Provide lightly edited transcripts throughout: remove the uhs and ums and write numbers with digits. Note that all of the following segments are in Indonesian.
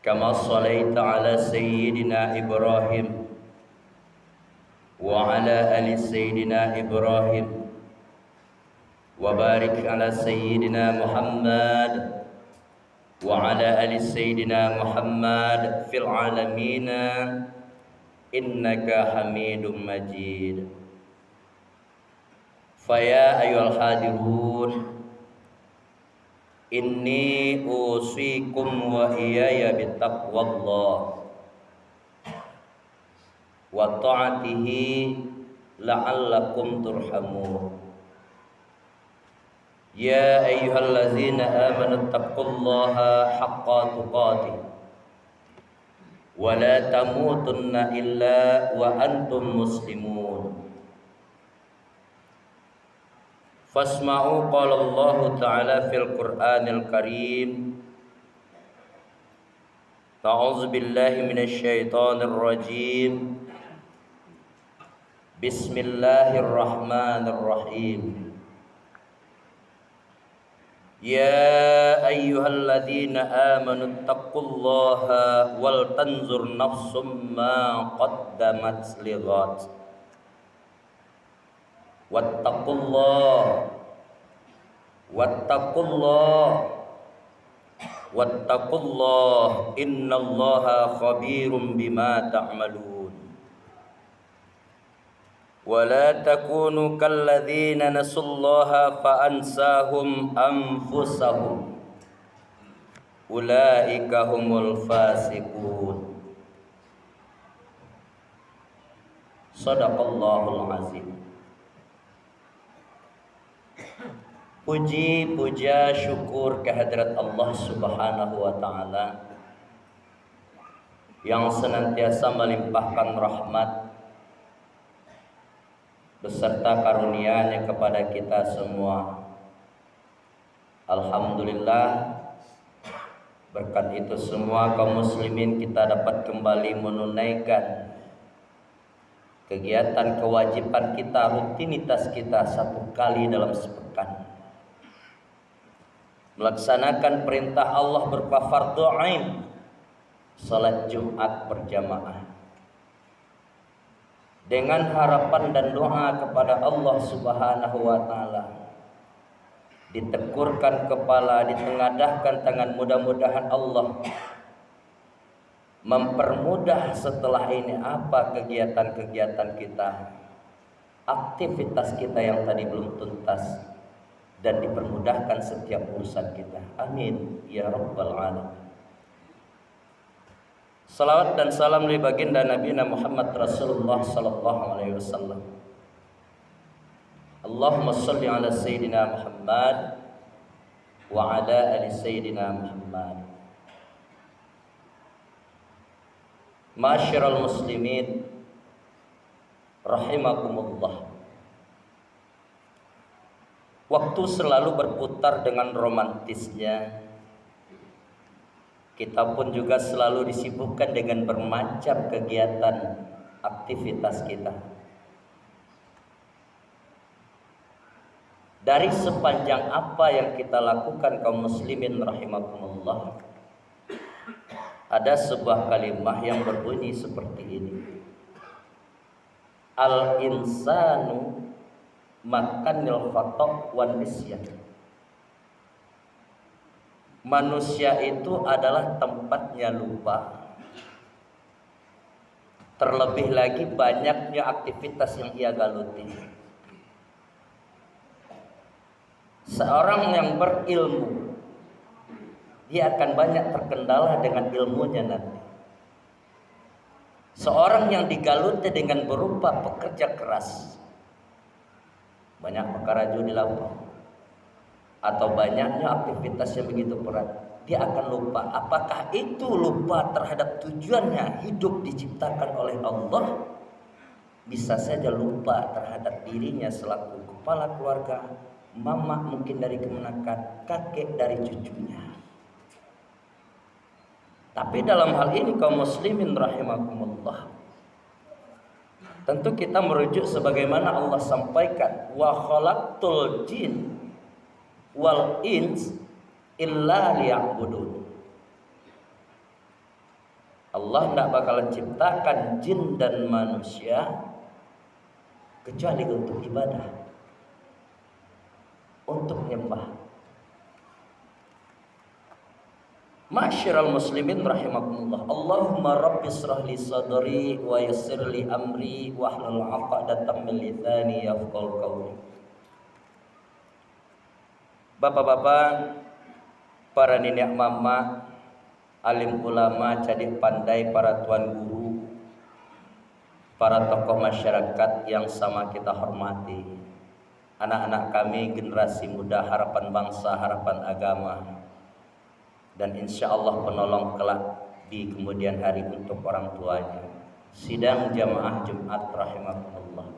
كما صليت على سيدنا إبراهيم وعلى آل سيدنا إبراهيم وبارك على سيدنا محمد وعلى آل سيدنا محمد في العالمين إنك حميد مجيد. فيا أيها الحاضرون inni usikum wa iyaya bittaqwallah wa ta'atihi la'allakum turhamun. Ya ayyuhallazina amanu taqullaha haqqa tuqatih wa la tamutunna illa wa antum muslimun. Fasma'u qala Allah Ta'ala fil Qur'anil Karim. A'udzu billahi minasy syaithanir rajim. Bismillahirrahmanirrahim. Ya ayyuhalladzina amanu taqullaha wal tanzur nafsum ma qaddamat lighat. Wattaqullah innallaha khabirum bima ta'malun. Wa la takunu kalladzina nasullaha fa ansahum anfusahum ulaika humul fasiqun. Shadaqallahul azim. Puji, puja, syukur kehadirat Allah Subhanahu wa Ta'ala yang senantiasa melimpahkan rahmat beserta karunia-Nya kepada kita semua. Alhamdulillah, berkat itu semua kaum muslimin kita dapat kembali menunaikan kegiatan kewajiban kita, rutinitas kita satu kali dalam sepekan, melaksanakan perintah Allah berupa fardhu ain, salat Jumat berjamaah, dengan harapan dan doa kepada Allah Subhanahu wa Ta'ala. Ditekurkan kepala, ditengadahkan tangan, mudah-mudahan Allah mempermudah setelah ini apa kegiatan-kegiatan kita, aktivitas kita yang tadi belum tuntas, dan dipermudahkan setiap urusan kita. Amin ya rabbal alamin. Salawat dan salam li baginda Nabi Muhammad Rasulullah sallallahu alaihi wasallam. Allahumma shalli ala sayyidina Muhammad wa ala ali sayyidina Muhammad. Ma'asyiral muslimin rahimakumullah. Waktu selalu berputar dengan romantisnya. Kita pun juga selalu disibukkan dengan bermacam kegiatan aktivitas kita. Dari sepanjang apa yang kita lakukan kaum muslimin rahimakumullah, ada sebuah kalimah yang berbunyi seperti ini. Al-insanu makanil khata' wan nisyan. Manusia itu adalah tempatnya lupa. Terlebih lagi banyaknya aktivitas yang ia galuti. Seorang yang berilmu, dia akan banyak terkendala dengan ilmunya nanti. Seorang yang digaluti dengan berupa pekerja keras, banyak perkara judi lapang, atau banyaknya aktivitas yang begitu berat, dia akan lupa. Apakah itu lupa terhadap tujuannya hidup diciptakan oleh Allah? Bisa saja lupa terhadap dirinya selaku kepala keluarga, mama mungkin dari kemenakan, kakek dari cucunya. Tapi dalam hal ini kaum muslimin rahimakumullah, tentu kita merujuk sebagaimana Allah sampaikan, wa khalaqtul jin wal ins illa liya'budun. Allah tidak bakalan ciptakan jin dan manusia kecuali untuk ibadah, untuk nyembah. Ma'asyiral muslimin rahimakumullah. Allahumma rabbi israh li sadri wa yassir li amri wahlul 'uqdatam min lisani yafqahu qawli. Bapak-bapak, para nenek mama, alim ulama, cadik pandai, para tuan guru, para tokoh masyarakat yang sama kita hormati, anak-anak kami, generasi muda, harapan bangsa, harapan agama, dan insya Allah penolong kelak di kemudian hari untuk orang tuanya. Sidang jamaah Jumat rahimakumullah.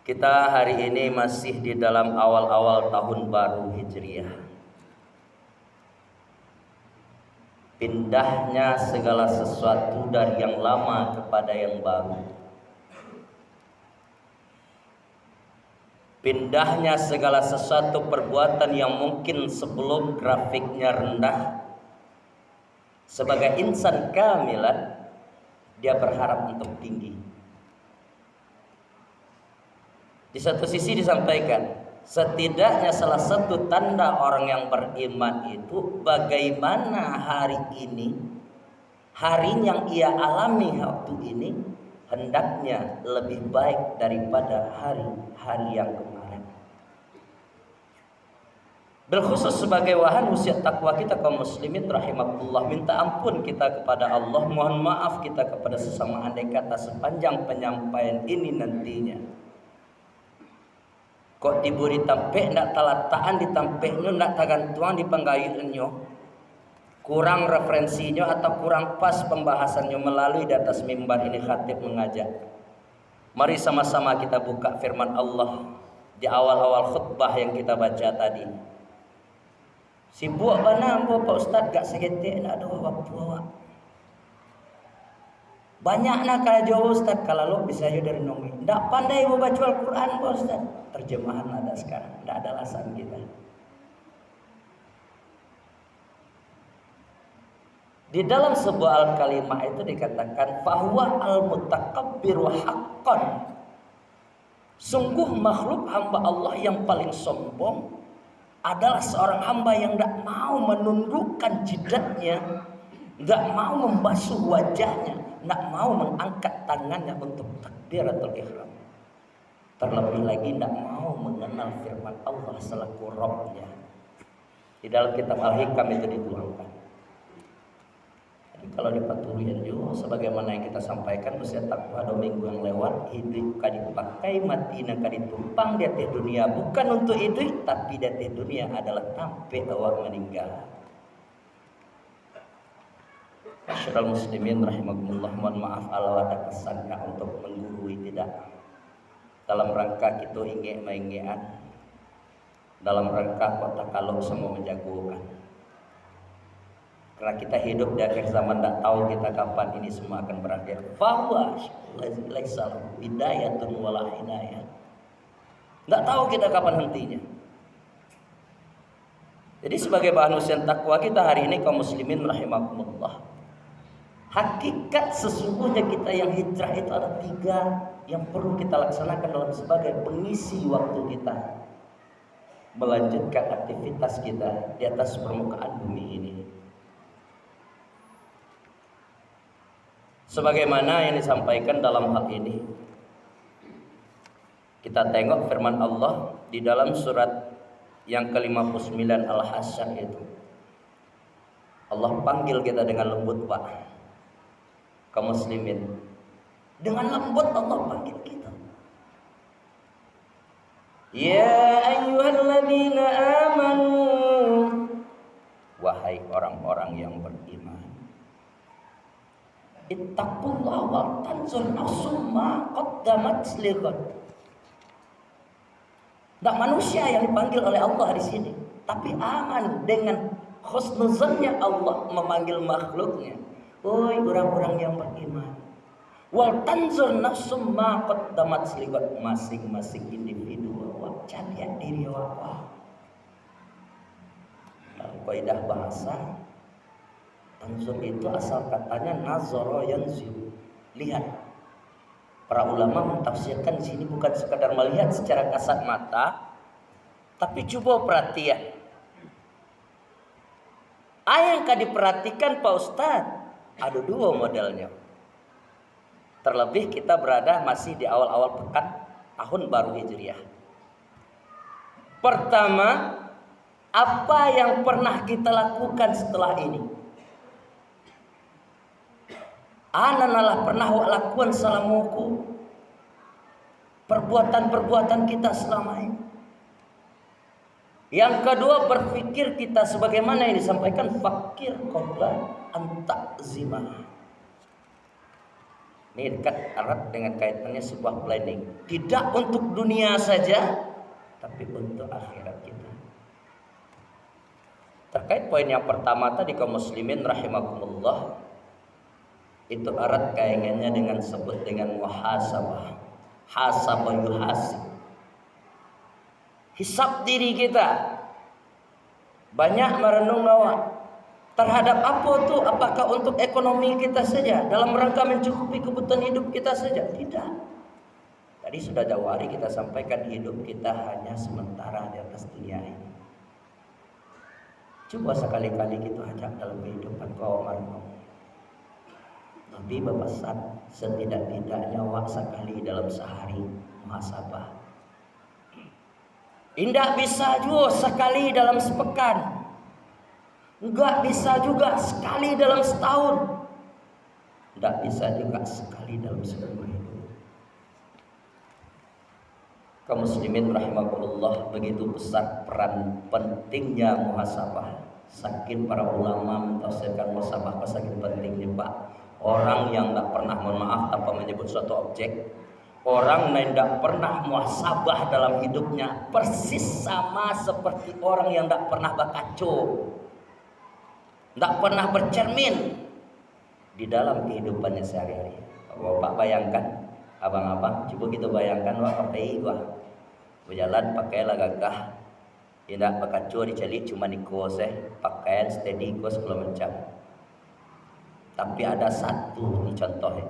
Kita hari ini masih di dalam awal-awal tahun baru Hijriah. Pindahnya segala sesuatu dari yang lama kepada yang baru. Pindahnya segala sesuatu perbuatan yang mungkin sebelum grafiknya rendah. Sebagai insan kamilan, dia berharap untuk tinggi. Di satu sisi disampaikan, setidaknya salah satu tanda orang yang beriman itu bagaimana hari ini, hari yang ia alami waktu ini hendaknya lebih baik daripada hari-hari yang kemarin. Berkhusus sebagai wahan wasiat takwa kita kaum muslimin rahimakumullah, minta ampun kita kepada Allah, mohon maaf kita kepada sesama, andai kata sepanjang penyampaian ini nantinya kok diburi tampek ndak talataan ditampeknya ndak tagantuang di penggayunnya, kurang referensinya atau kurang pas pembahasannya melalui di atas mimbar ini khatib mengajak. Mari sama-sama kita buka firman Allah di awal-awal khutbah yang kita baca tadi. Sibuk bana Pak Ustaz gak segetek nak doa bapak. Banyak nak kalau jauh Ustaz, kalau lo bisa aja dari nongi. Ndak pandai mau baca Al-Quran Pak Ustaz. Terjemahan ada sekarang, ndak ada alasan kita. Di dalam sebuah al-kalimah itu dikatakan fahuwa al-mutakabbiru haqqan. Sungguh makhluk hamba Allah yang paling sombong adalah seorang hamba yang ndak mau menundukkan jidatnya, ndak mau membasuh wajahnya, ndak mau mengangkat tangannya untuk takbiratul ihram. Terlebih lagi ndak mau mengenal firman Allah selaku Rabbnya. Di dalam kitab Al-Hikam itu dituangkan. Jadi kalau dipaturian juga sebagaimana yang kita sampaikan usia takwa 2 minggu yang lewat, hidup kadi dipakai, mati nak kadi tumpang di atas dunia bukan untuk itu, tapi di atas dunia adalah sampai awak meninggal. Masyarul muslimin rahimakumullah, mohon maaf kalau ada kesannya untuk menggurui, tidak. Dalam rangka kita ingin mengingat, dalam rangka kota kalau semua menjagokan. Karena kita hidup di akhir zaman, tidak tahu kita kapan ini semua akan berakhir. Fahuwa laisa bidayatun wala hinayah. Tidak tahu kita kapan hentinya. Jadi sebagai bahan usian takwa kita hari ini kaum muslimin rahimakumullah, hakikat sesungguhnya kita yang hijrah itu ada 3 yang perlu kita laksanakan dalam sebagai pengisi waktu kita melanjutkan aktivitas kita di atas permukaan bumi ini. Sebagaimana yang disampaikan dalam hal ini, kita tengok firman Allah di dalam surat yang ke-59 Al-Hasyr itu. Allah panggil kita dengan lembut, Pak, kaum muslimin. Dengan lembut Allah panggil kita. Ya ayyuhalladzina amanu, wahai orang-orang yang beriman, ittaqullaha wa tanzur nafsum ma qaddamat lighad. Tak manusia yang dipanggil oleh Allah di sini, tapi aman dengan husnuzannya Allah memanggil makhluknya. Oi orang-orang yang beriman, wal tanzur nafsum ma qaddamat lighad, masing-masing individu cari diri awak. Dalam kaidah bahasa, Anzur itu asal katanya nazara yanzur, lihat. Para ulama mentafsirkan di sini bukan sekadar melihat secara kasat mata, tapi coba perhatian. Yang diperhatikan Pak Ustadz, ada dua modelnya. Terlebih kita berada masih di awal-awal pekan tahun baru Hijriah. Pertama, apa yang pernah kita lakukan setelah ini? Ananalah pernah lakukan salamuku, perbuatan-perbuatan kita selama ini. Yang kedua, berpikir kita sebagaimana yang disampaikan fakir qabla an ta'zimah. Ini dekat erat dengan kaitannya sebuah planning. Tidak untuk dunia saja, tapi untuk akhirat kita. Terkait poin yang pertama tadi, kaum muslimin rahimakumullah, itu erat kaitannya dengan sebut dengan muhasabah. Hasabah yuhasib. Hisab diri kita. Banyak merenung bahwa terhadap apa tuh? Apakah untuk ekonomi kita saja, dalam rangka mencukupi kebutuhan hidup kita saja? Tidak. Tadi sudah jauh hari kita sampaikan, hidup kita hanya sementara di atas dunia ini. Coba sekali-kali kita ajak dalam kehidupan kaum marhum. Nabi berpesan setidak-tidaknya sekali dalam sehari muhasabah. Tidak bisa juga sekali dalam sepekan. Enggak bisa juga sekali dalam setahun. Tidak bisa juga sekali dalam seumur hidup. Kaum muslimin rahimakumullah, begitu besar peran pentingnya muhasabah. Saking para ulama mentafsirkan muhasabah saking pentingnya, Pak. Orang yang tidak pernah mohon maaf tanpa menyebut suatu objek, orang yang tidak pernah muhasabah dalam hidupnya, persis sama seperti orang yang tidak pernah berkaco, tidak pernah bercermin di dalam kehidupannya sehari-hari. Bapak bayangkan, abang-abang, coba kita bayangkan, wah pakai gua berjalan pakailah gagah, tidak berkaco dicari cuma di kos pakaian steady kos segala macam. Tapi ada satu, ini contohnya,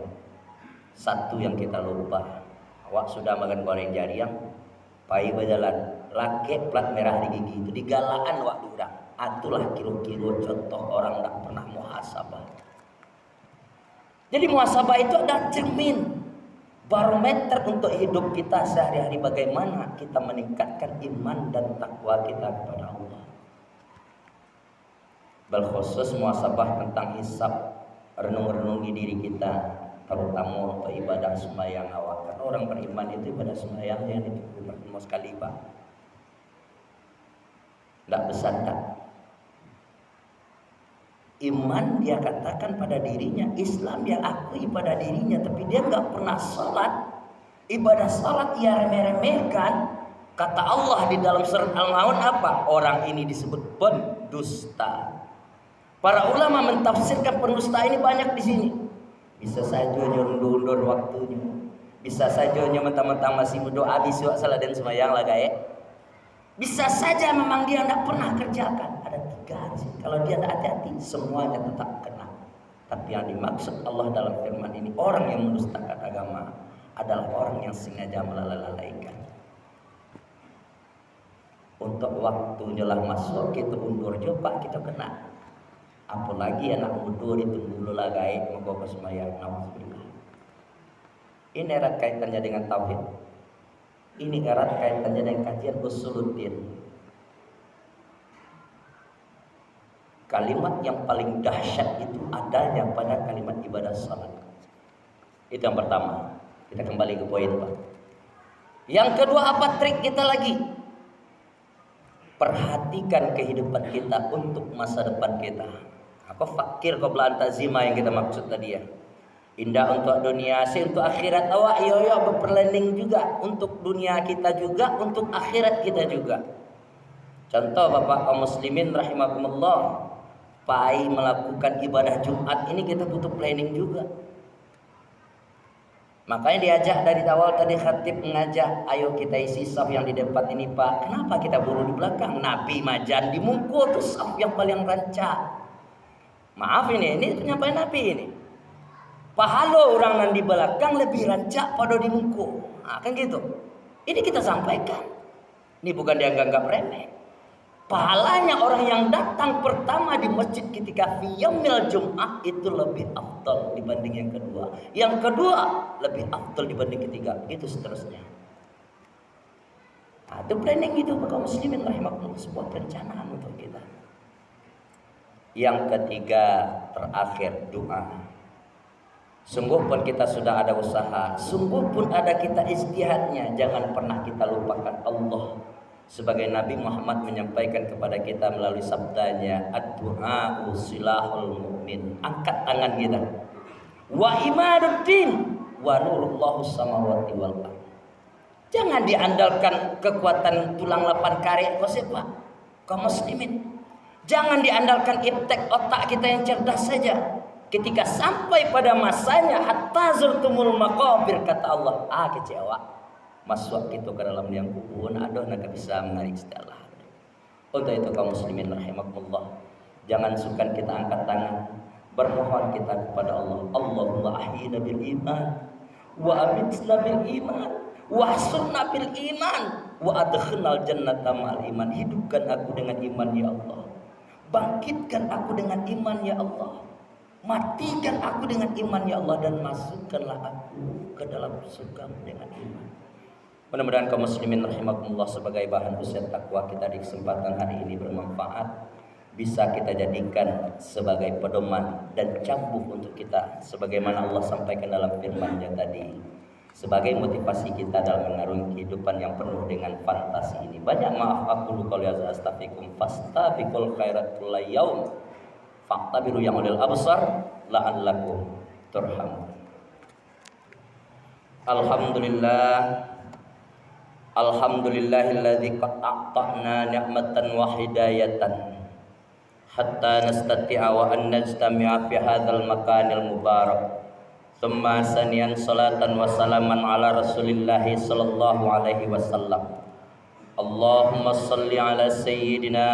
satu yang kita lupa. Awak sudah makan goreng jariang, pai berjalan, laki plat merah di gigi itu digalaan wak durang. Itulah kilo-kilo contoh orang tak pernah muhasabah. Jadi muhasabah itu ada cermin, barometer untuk hidup kita sehari-hari, bagaimana kita meningkatkan iman dan takwa kita kepada Allah. Berkhusus muhasabah tentang hisab, renung-renungi diri kita, terutama untuk ibadah sembahyang awak. Karena orang beriman itu ibadah sembahyang yang itu pertama sekali, Pak. Tidak besar tak. Iman dia katakan pada dirinya, Islam dia akui pada dirinya, tapi dia nggak pernah sholat. Ibadah sholat ia remeh-remehkan. Kata Allah di dalam surat Al-Maun apa? Orang ini disebut pendusta. Para ulama mentafsirkan pendusta ini banyak di sini. Bisa saja undur-undur waktunya. Bisa saja mentang-mentang masih berdoa bisu salah dan sembahyang lah gaek. Bisa saja memang dia tidak pernah kerjakan. Ada tiga sih. Kalau dia tidak hati-hati, semuanya tetap kena. Tapi yang dimaksud Allah dalam firman ini, orang yang mendustakan agama adalah orang yang sengaja melalaikan. Untuk waktunya lah masuk, kita undur coba, kita kena. Apalagi anak muda ditunggu dulu lah gaib mau sembahyang. Ini erat kaitannya dengan tauhid. Ini erat kaitannya dengan kajian usuluddin. Kalimat yang paling dahsyat itu adanya pada kalimat ibadah salat. Itu yang pertama. Kita kembali ke poin, Pak. Yang kedua, apa trik kita lagi? Perhatikan kehidupan kita untuk masa depan kita. Apa fakir qabla antazima yang kita maksud tadi ya. Indah untuk dunia, untuk akhirat awak yo berplanning juga untuk dunia kita juga, untuk akhirat kita juga. Contoh Bapak kaum muslimin rahimakumullah, pai melakukan ibadah Jumat ini kita butuh planning juga. Makanya diajak dari awal tadi khatib mengajak, ayo kita isi saf yang di depan ini Pak. Kenapa kita buru di belakang? Nabi majan di mungku tuh saf yang paling rancak. Maaf ini penyampaian Nabi ini. Pahala orang nan di belakang lebih rancak pada di muka. Nah, kan gitu. Ini kita sampaikan. Ini bukan dianggap remeh. Pahalanya orang yang datang pertama di masjid ketika yaumil Jum'ah itu lebih afdal dibanding yang kedua. Yang kedua lebih afdal dibanding ketiga. Begitu seterusnya. Nah, itu planning itu kaum muslimin rahimakumullah, sebuah perencanaan untuk kita. Yang ketiga terakhir doa. Sungguh pun kita sudah ada usaha, sungguh pun ada kita ijtihadnya, jangan pernah kita lupakan Allah. Sebagai Nabi Muhammad menyampaikan kepada kita melalui sabdanya, ad-du'a silahul mu'min. Angkat tangan kita. Wa imaduddin wa nurullahu samawati wal ardh. Jangan diandalkan kekuatan tulang lapan karet Pak, kaum muslimin. Jangan diandalkan iptek otak kita yang cerdas saja. Ketika sampai pada masanya hatta zurtumul maqabir, kata Allah, kecewa. Masuk kita ke dalam liang kubur, aduh nak bisa menarik setelah. Untuk itu kaum muslimin rahimakumullah, jangan sukar kita angkat tangan, bermohon kita kepada Allah. Allahumma ahyina bil iman wa amitna bil iman wa hasurna bil iman wa adkhilnal jannata ma'al iman. Hidupkan aku dengan iman ya Allah. Bangkitkan aku dengan iman ya Allah. Matikan aku dengan iman ya Allah, dan masukkanlah aku ke dalam surga dengan iman. Mudah-mudahan kaum muslimin rahimakumullah sebagai bahan usaha takwa kita di kesempatan hari ini bermanfaat, bisa kita jadikan sebagai pedoman dan cambuk untuk kita, sebagaimana Allah sampaikan dalam firman-Nya tadi, sebagai motivasi kita dalam mengarungi kehidupan yang penuh dengan fantasi ini. Banyak maaf aku qauli astaghfirukum fastabiqul khairatul yaum faqtabiru yang ulil absar la'allakum turhamun. Alhamdulillahilladzi qad a'tana ni'matan wa hidayatan hatta nastati'a wa an najtami'a fi hadzal makanil mubarak. Tsumma saniyan salatan wa salaman ala Rasulillah sallallahu alaihi wasallam. Allahumma shalli ala sayyidina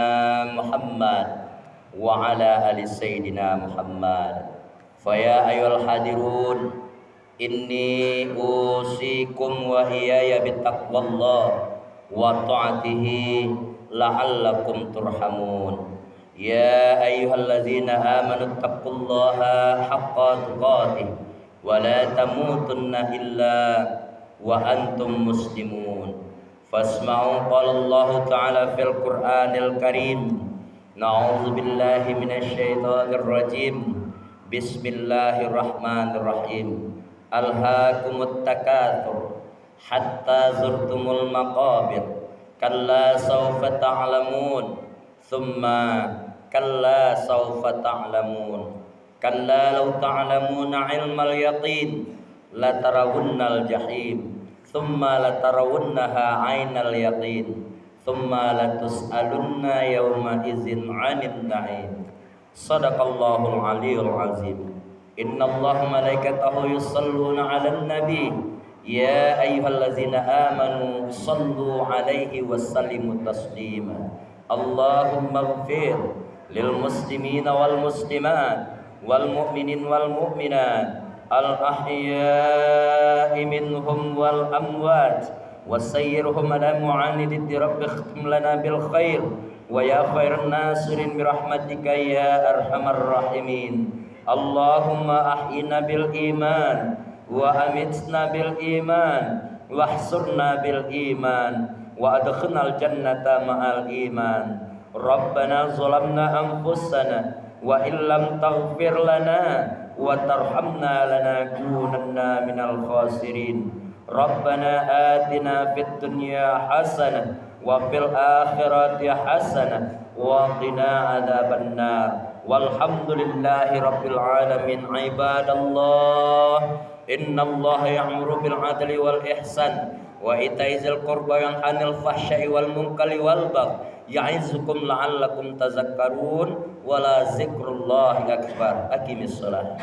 Muhammad wa ala ali sayyidina Muhammad. Fa ya ayyuhal hadirun, inni usikum wa iyaya bittaqwallah wa ta'atihi la'allakum turhamun. Ya ayyuhallazina amanu taqullaha haqqa tuqatih wa la tamutunna illa wa antum muslimun. Fasma'u qala Allah ta'ala fil Qur'anil Karim. Na'udzu billahi minasyaitonir rajim. Bismillahirrahmanirrahim. Alhaakumut takatsur hatta zurtumul maqabir. Kalla sawfa ta'lamun. Thumma kalla sawfa ta'lamun. Kalla law ta'lamuna 'ilmal yaqin la tarawunnal jahim. Thumma la tarawunnaha 'ainal yaqin. Thumma latus'alunna yawma idzin 'anil na'im. Shadaqallahul 'aliyyul 'azim. Innallaha malaikatahu yusholluna 'alan nabi. Ya ayyuhallazina amanu shallu 'alaihi wasallimu taslima. Allahumma ighfir lil muslimina wal muslimat wal mu'minin wal mu'minat al ahya'i minhum wal amwat wasayyirhum ala mu'anidati rabbi khtim lana bil khair wa ya khairan nasirin birahmatika ya arhamar rahimin. Allahumma ahyina bil iman wa amitna bil iman wahsurna bil iman wa adkhilnal jannata ma'al iman. Rabbana zalamna anfusana wa illam taghfir lana wa tarhamna lanakunanna minal khasirin. Rabbana atina fid dunya hasanah wa fil akhirati hasanah wa qina adzabannar. Walhamdulillahi rabbil alamin. Ibadallah, innallaha ya'muru bil 'adli wal ihsan wa ita'i dzil qurba wa yanha 'anil fahsya'i wal munkari wal baghi ya'izukum la'allakum tazakkarun. Wa la dzikrullahi akbar. Aqimis shalah.